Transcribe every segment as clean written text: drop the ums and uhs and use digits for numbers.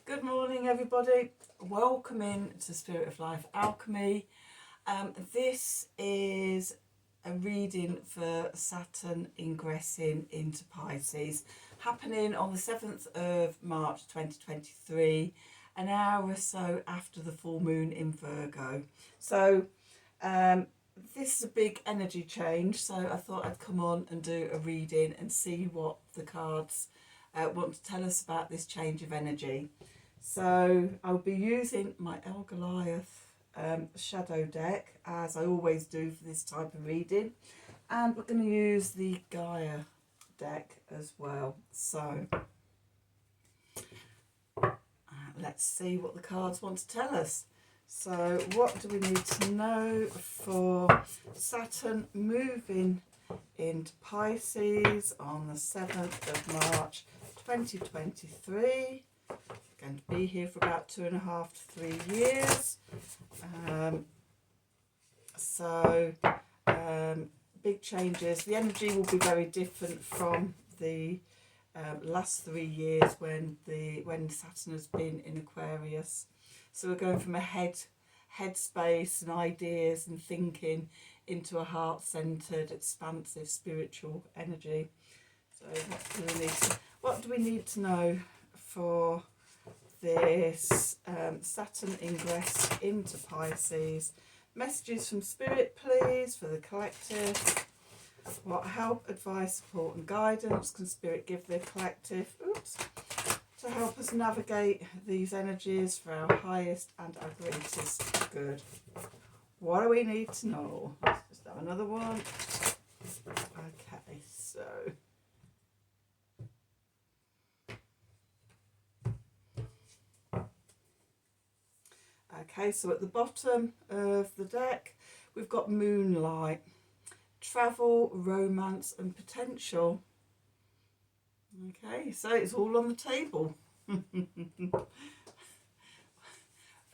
Good morning, everybody. Welcome in to Spirit of Life Alchemy. This is a reading for Saturn ingressing into Pisces, happening on the 7th of March 2023, an hour or so after the full moon in Virgo. So this is a big energy change, so I thought I'd come on and do a reading and see what the cards want to tell us about this change of energy. So I'll be using my El Goliath shadow deck, as I always do for this type of reading, and we're going to use the Gaia deck as well. So let's see what the cards want to tell us. So what do we need to know for Saturn moving into Pisces on the 7th of March 2023? Going to be here for about 2.5 to 3 years. Big changes. The energy will be very different from the last 3 years when Saturn has been in Aquarius. So we're going from a head space and ideas and thinking into a heart-centered, expansive, spiritual energy. So what do we need to know for this Saturn ingress into Pisces? Messages from Spirit, please, for the collective. What help, advice, support and guidance can Spirit give the collective to help us navigate these energies for our highest and our greatest good? What do we need to know? Let's just have another one. Okay, so at the bottom of the deck, we've got moonlight, travel, romance and potential. Okay, so it's all on the table.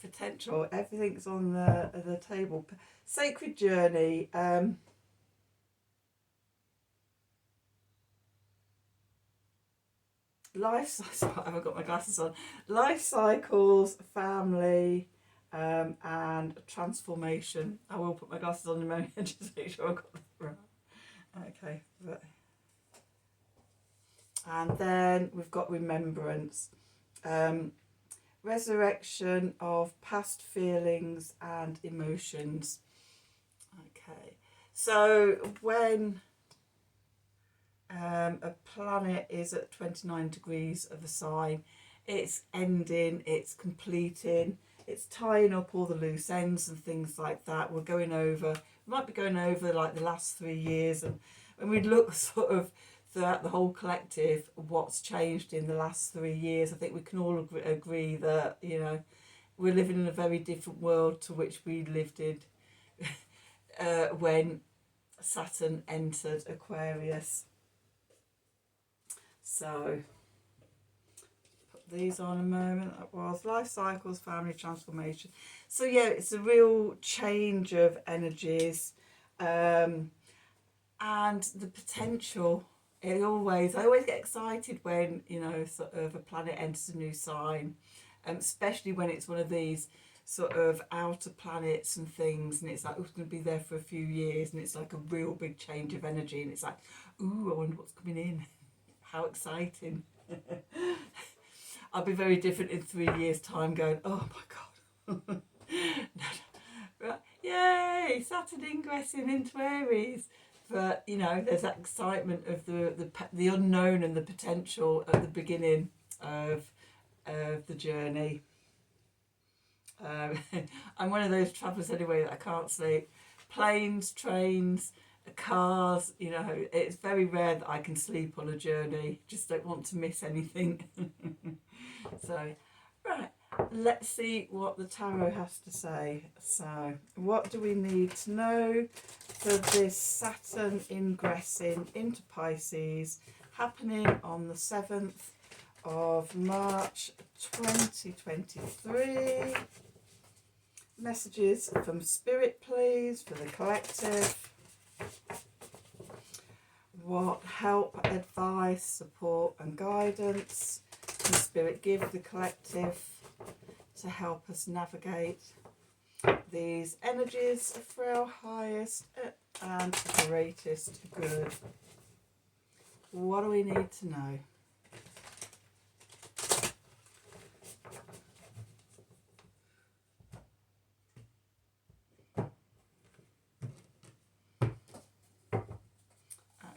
Potential, everything's on the table. Sacred journey. Sorry, I haven't got my glasses on. Life cycles, family, and transformation. I will put my glasses on in a moment just to make sure I've got that right. Okay. And then we've got remembrance. Resurrection of past feelings and emotions. Okay. So when a planet is at 29 degrees of a sign, it's ending, it's completing, it's tying up all the loose ends and things like that. We might be going over like the last 3 years, and when we look sort of throughout the whole collective what's changed in the last 3 years, I think we can all agree that, you know, we're living in a very different world to which we lived in when Saturn entered Aquarius. So put these on a moment. That was life cycles, family, transformation. So yeah, it's a real change of energies, and the potential. I always get excited when, you know, sort of a planet enters a new sign, especially when it's one of these sort of outer planets and things, and it's like, it's going to be there for a few years, and it's like a real big change of energy, and it's like, ooh, I wonder what's coming in. How exciting. I'll be very different in 3 years' time going, oh my God. Right. Yay, Saturn ingressing into Aries. But, you know, there's that excitement of the unknown and the potential at the beginning of the journey. I'm one of those travellers anyway that I can't sleep. Planes, trains, cars, you know, it's very rare that I can sleep on a journey. Just don't want to miss anything. So, right, let's see what the tarot has to say. So, what do we need to know for this Saturn ingressing into Pisces, happening on the 7th of March 2023? Messages from Spirit, please, for the collective. What help, advice, support and guidance and Spirit give the collective to help us navigate these energies for our highest and greatest good? What do we need to know?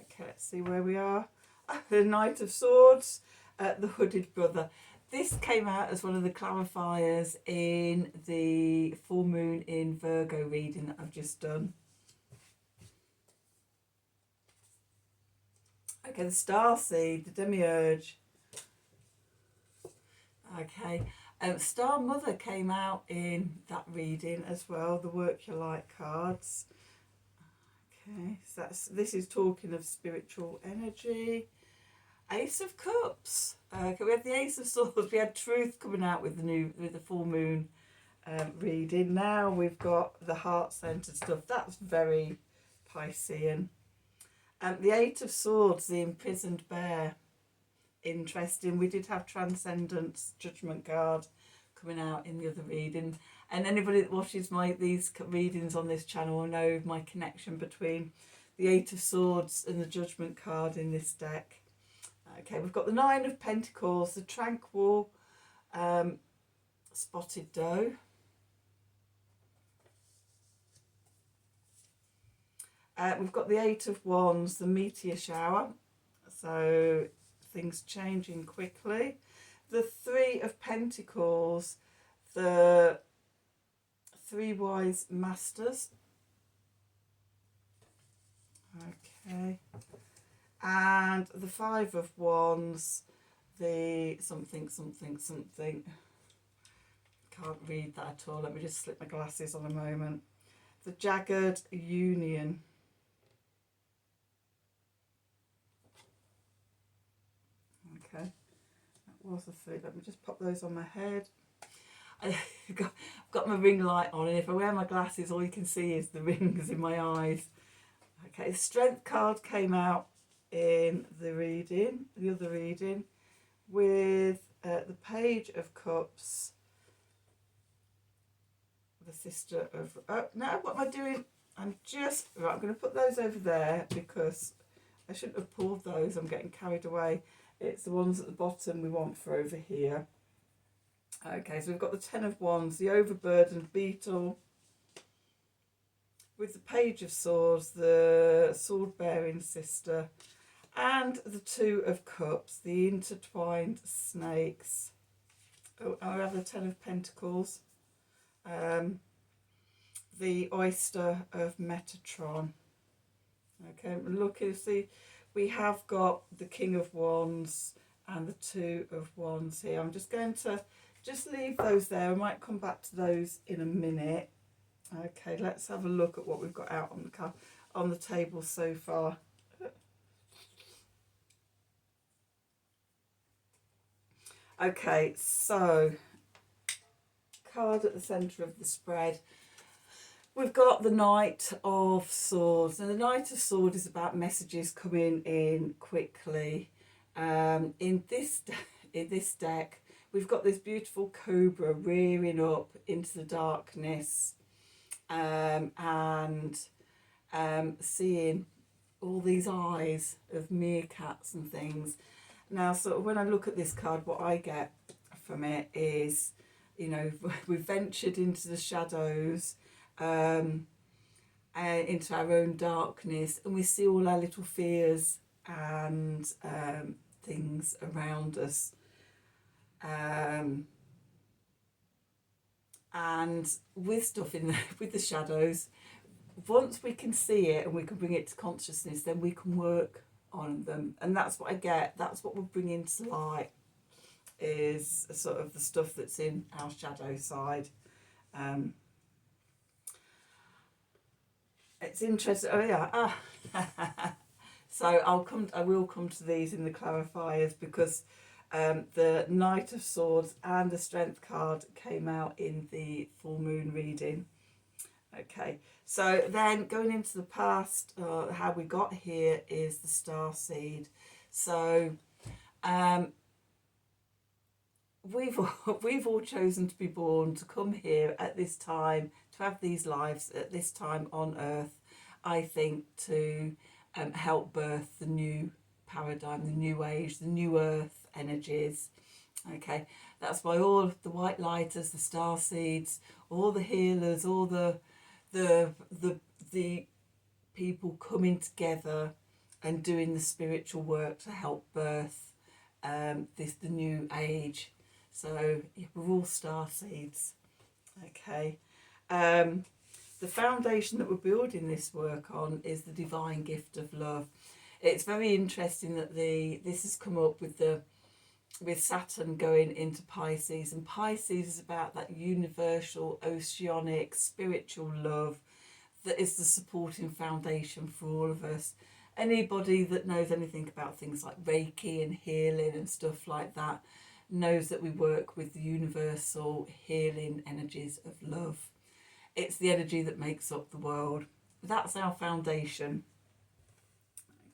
Okay, let's see where we are. The Knight of Swords, the Hooded Brother. This came out as one of the clarifiers in the full moon in Virgo reading that I've just done. Okay, the Starseed, the Demiurge. Okay, Star Mother came out in that reading as well, the Work Your Light cards. Okay, so this is talking of spiritual energy. Ace of Cups. Okay, we have the Ace of Swords. We had Truth coming out with the full moon reading. Now we've got the heart-centered stuff. That's very Piscean. The Eight of Swords, the Imprisoned Bear. Interesting. We did have Transcendence Judgment card coming out in the other reading. And anybody that watches these readings on this channel will know my connection between the Eight of Swords and the Judgment card in this deck. Okay, we've got the Nine of Pentacles, the Tranquil Spotted Doe. We've got the Eight of Wands, the Meteor Shower. So things changing quickly. The Three of Pentacles, the Three Wise Masters. Okay. And the Five of Wands, the something. Can't read that at all. Let me just slip my glasses on a moment. The Jagged Union. Okay, that was the three. Let me just pop those on my head. I've got my ring light on, and if I wear my glasses, all you can see is the rings in my eyes. Okay, the Strength card came out in the other reading, with the Page of Cups, the Sister of... Oh, no, what am I doing? I'm going to put those over there because I shouldn't have pulled those. I'm getting carried away. It's the ones at the bottom we want for over here. Okay, so we've got the Ten of Wands, the Overburdened Beetle, with the Page of Swords, the Sword-bearing Sister, and the Two of Cups, the Intertwined Snakes. Oh, I have the Ten of Pentacles, the Oyster of Metatron. Okay, look, you see, we have got the King of Wands and the Two of Wands here. I'm just going to leave those there. I might come back to those in a minute. Okay, let's have a look at what we've got out on the table so far. Okay, so card at the centre of the spread. We've got the Knight of Swords, and the Knight of Swords is about messages coming in quickly. In this deck, we've got this beautiful cobra rearing up into the darkness, and seeing all these eyes of meerkats and things. Now, sort of when I look at this card, what I get from it is, you know, we've ventured into the shadows, into our own darkness, and we see all our little fears and things around us. And with stuff with the shadows, once we can see it and we can bring it to consciousness, then we can work on them. And that's what I get. That's what we're bringing to light, is sort of the stuff that's in our shadow side. It's interesting. Oh yeah. So I will come to these in the clarifiers, because the Knight of Swords and the Strength card came out in the full moon reading. Okay, so then going into the past, how we got here is the Starseed. So we've all chosen to be born, to come here at this time, to have these lives at this time on earth, I think, to help birth the new paradigm, the new age, the new earth energies. Okay, that's why all the white lighters, the star seeds, all the healers, all the people coming together and doing the spiritual work to help birth the new age. So yeah, we're all star seeds. Okay. The foundation that we're building this work on is the divine gift of love. It's very interesting that this has come up with Saturn going into Pisces, and Pisces is about that universal, oceanic, spiritual love that is the supporting foundation for all of us. Anybody that knows anything about things like Reiki and healing and stuff like that knows that we work with the universal healing energies of love. It's the energy that makes up the world. That's our foundation.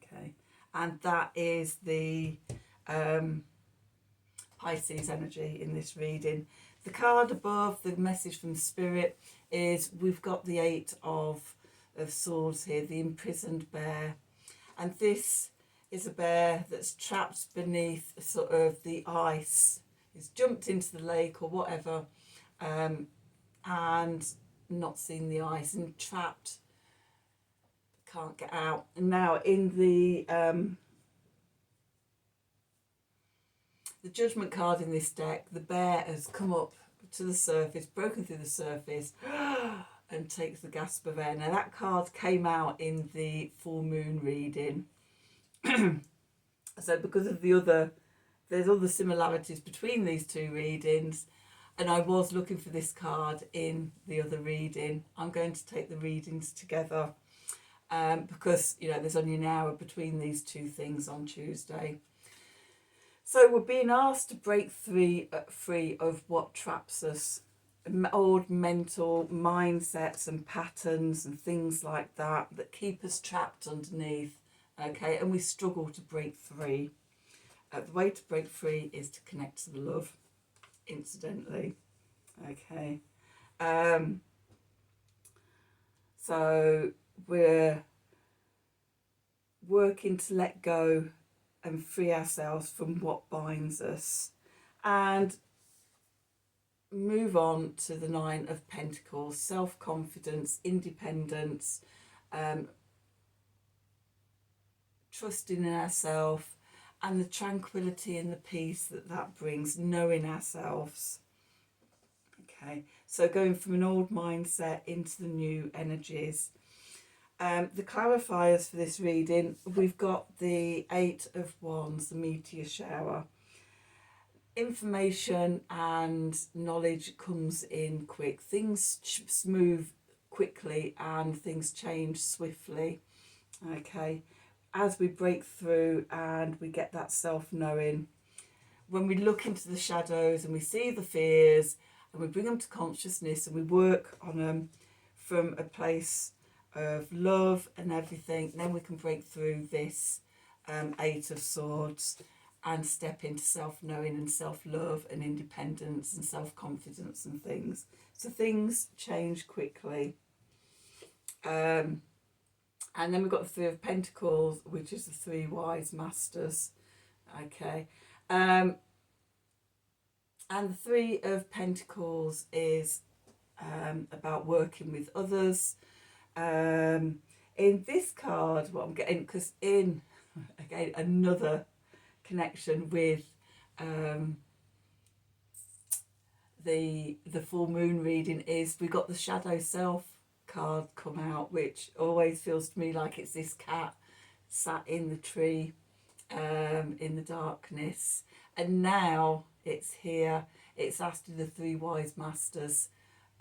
Okay, and that is the Pisces energy in this reading. The card above, the message from Spirit, is we've got the Eight of Swords here, the imprisoned bear. And this is a bear that's trapped beneath sort of the ice. He's jumped into the lake or whatever, and not seen the ice and trapped, can't get out. And now in the Judgment card in this deck, the bear has come up to the surface, broken through the surface, and takes the gasp of air. Now that card came out in the full moon reading. So because of there's other similarities between these two readings, and I was looking for this card in the other reading. I'm going to take the readings together because, you know, there's only an hour between these two things on Tuesday. So we're being asked to break free of what traps us, old mental mindsets and patterns and things like that keep us trapped underneath, okay, and we struggle to break free. The way to break free is to connect to the love, incidentally, okay. So we're working to let go and free ourselves from what binds us and move on to the Nine of Pentacles, self-confidence, independence, trusting in ourselves, and the tranquility and the peace that brings, knowing ourselves. Okay, so going from an old mindset into the new energies. The clarifiers for this reading, we've got the Eight of Wands, the meteor shower. Information and knowledge comes in quick. Things move quickly and things change swiftly. Okay, as we break through and we get that self-knowing, when we look into the shadows and we see the fears and we bring them to consciousness and we work on them from a place of love and everything, then we can break through this Eight of Swords and step into self-knowing and self-love and independence and self-confidence and things. So things change quickly. And then we've got the Three of Pentacles, which is the three wise masters. Okay. And the Three of Pentacles is about working with others. In this card, what I'm getting, because in, again, another connection with the full moon reading, is we got the shadow self card come out, which always feels to me like it's this cat sat in the tree in the darkness, and now it's here. It's asking the three wise masters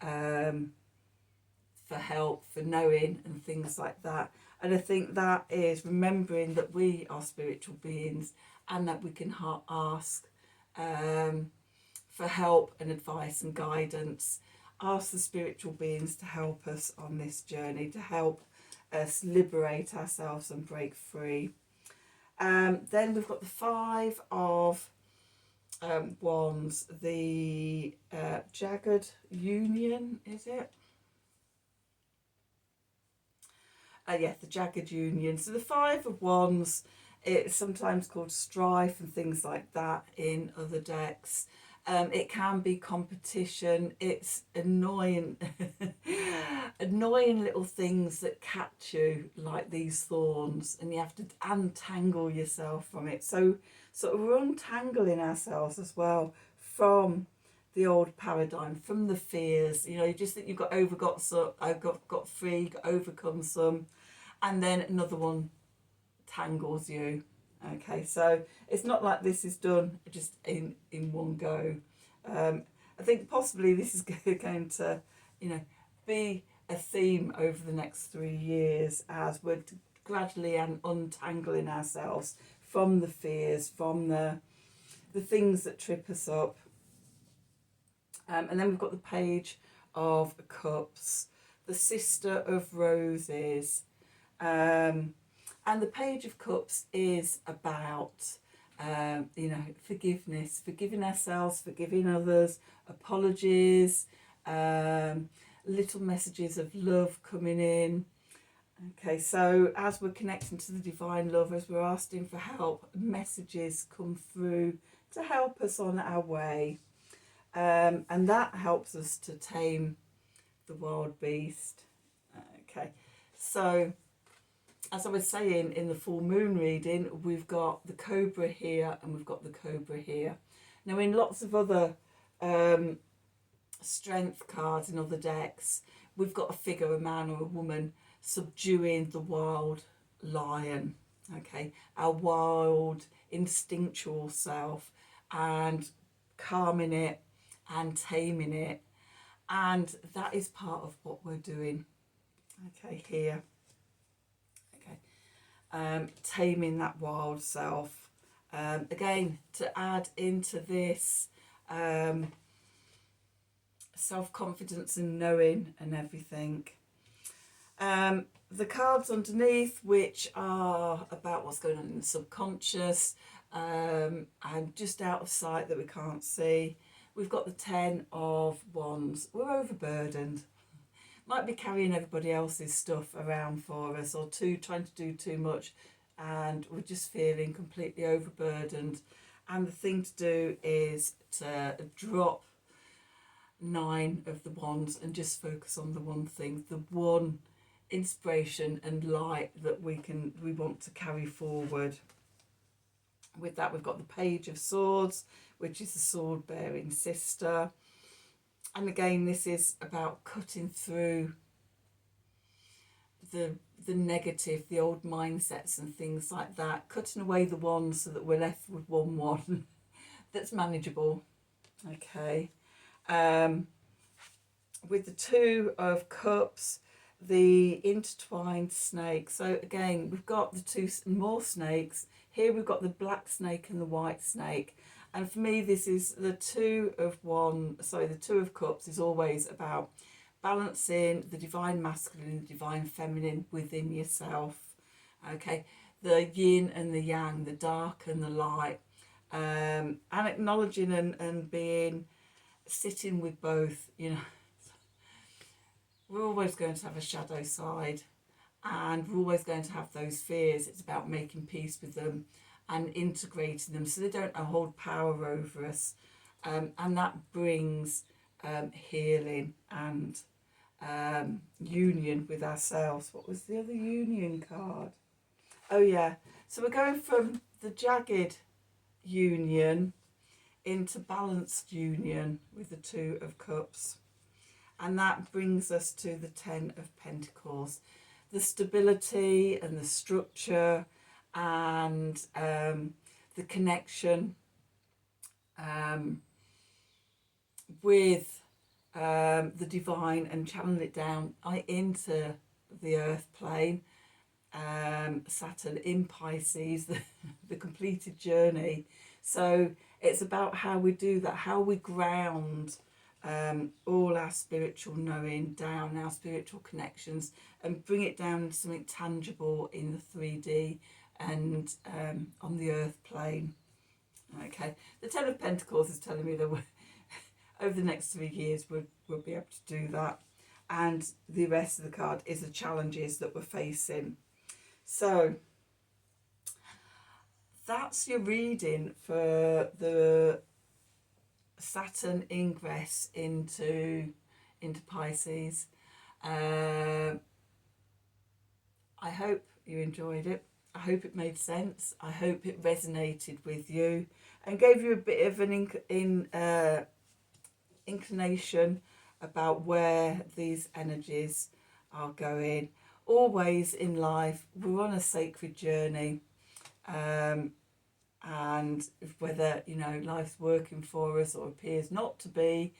for help, for knowing and things like that. And I think that is remembering that we are spiritual beings and that we can ask for help and advice and guidance. Ask the spiritual beings to help us on this journey, to help us liberate ourselves and break free. Then we've got the Five of Wands, the jagged union, is it? Yeah, the jagged union. So the Five of Wands, it's sometimes called strife and things like that in other decks. It can be competition. It's annoying, annoying little things that catch you like these thorns, and you have to untangle yourself from it. So we're untangling ourselves as well from the old paradigm, from the fears. You know, you just think you've got free, got overcome some, and then another one tangles you. Okay, so it's not like this is done just in one go. I think possibly this is going to, you know, be a theme over the next 3 years as we're gradually untangling ourselves from the fears, from the things that trip us up. And then we've got the Page of Cups, the Sister of Roses. And the Page of Cups is about, you know, forgiveness, forgiving ourselves, forgiving others, apologies, little messages of love coming in. Okay, so as we're connecting to the divine love, as we're asking for help, messages come through to help us on our way. And that helps us to tame the wild beast. Okay, so as I was saying in the full moon reading, we've got the cobra here and we've got the cobra here. Now in lots of other strength cards in other decks, we've got a figure, a man or a woman, subduing the wild lion, okay, our wild instinctual self, and calming it and taming it. And that is part of what we're doing, okay, here. Taming that wild self. Again, to add into this self-confidence and knowing and everything. The cards underneath, which are about what's going on in the subconscious and just out of sight that we can't see. We've got the 10 of Wands. We're overburdened. Might be carrying everybody else's stuff around for us, or trying to do too much, and we're just feeling completely overburdened. And the thing to do is to drop 9 of the Wands and just focus on the one thing, the one inspiration and light that we want to carry forward. With that, we've got the Page of Swords, which is the sword bearing sister. And again, this is about cutting through the negative, the old mindsets and things like that, cutting away the ones so that we're left with one that's manageable. Okay. With the 2 of Cups, the intertwined snake. So again, we've got the 2 more snakes. Here we've got the black snake and the white snake. And for me, this is the 2 of Cups is always about balancing the divine masculine and the divine feminine within yourself. Okay, the yin and the yang, the dark and the light, and acknowledging and sitting with both. You know, we're always going to have a shadow side, and we're always going to have those fears. It's about making peace with them and integrating them so they don't hold power over us, and that brings healing and union with ourselves. What was the other union card? Oh yeah, so we're going from the jagged union into balanced union with the 2 of Cups, and that brings us to the 10 of Pentacles, the stability and the structure and the connection with the divine, and channel it down into the earth plane. Saturn in Pisces, the completed journey. So it's about how we do that, how we ground all our spiritual knowing down, our spiritual connections, and bring it down to something tangible in the 3D and on the earth plane. Okay, the Ten of Pentacles is telling me that over the next 3 years we'll be able to do that. And the rest of the card is the challenges that we're facing. So that's your reading for the Saturn ingress into Pisces. I hope you enjoyed it. I hope it made sense. I hope it resonated with you and gave you a bit of an inclination about where these energies are going. Always in life, we're on a sacred journey. And whether, you know, life's working for us or appears not to be,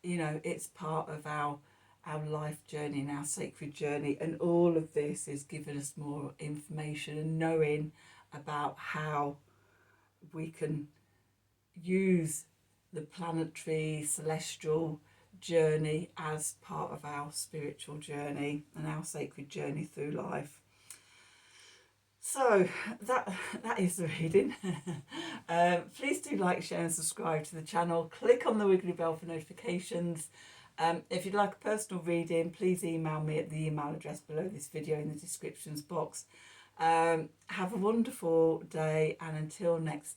you know, it's part of our life journey and our sacred journey, and all of this is giving us more information and knowing about how we can use the planetary celestial journey as part of our spiritual journey and our sacred journey through life. So that is the reading. Please do like, share and subscribe to the channel. Click on the wiggly bell for notifications. If you'd like a personal reading, please email me at the email address below this video in the descriptions box. Have a wonderful day, and until next time.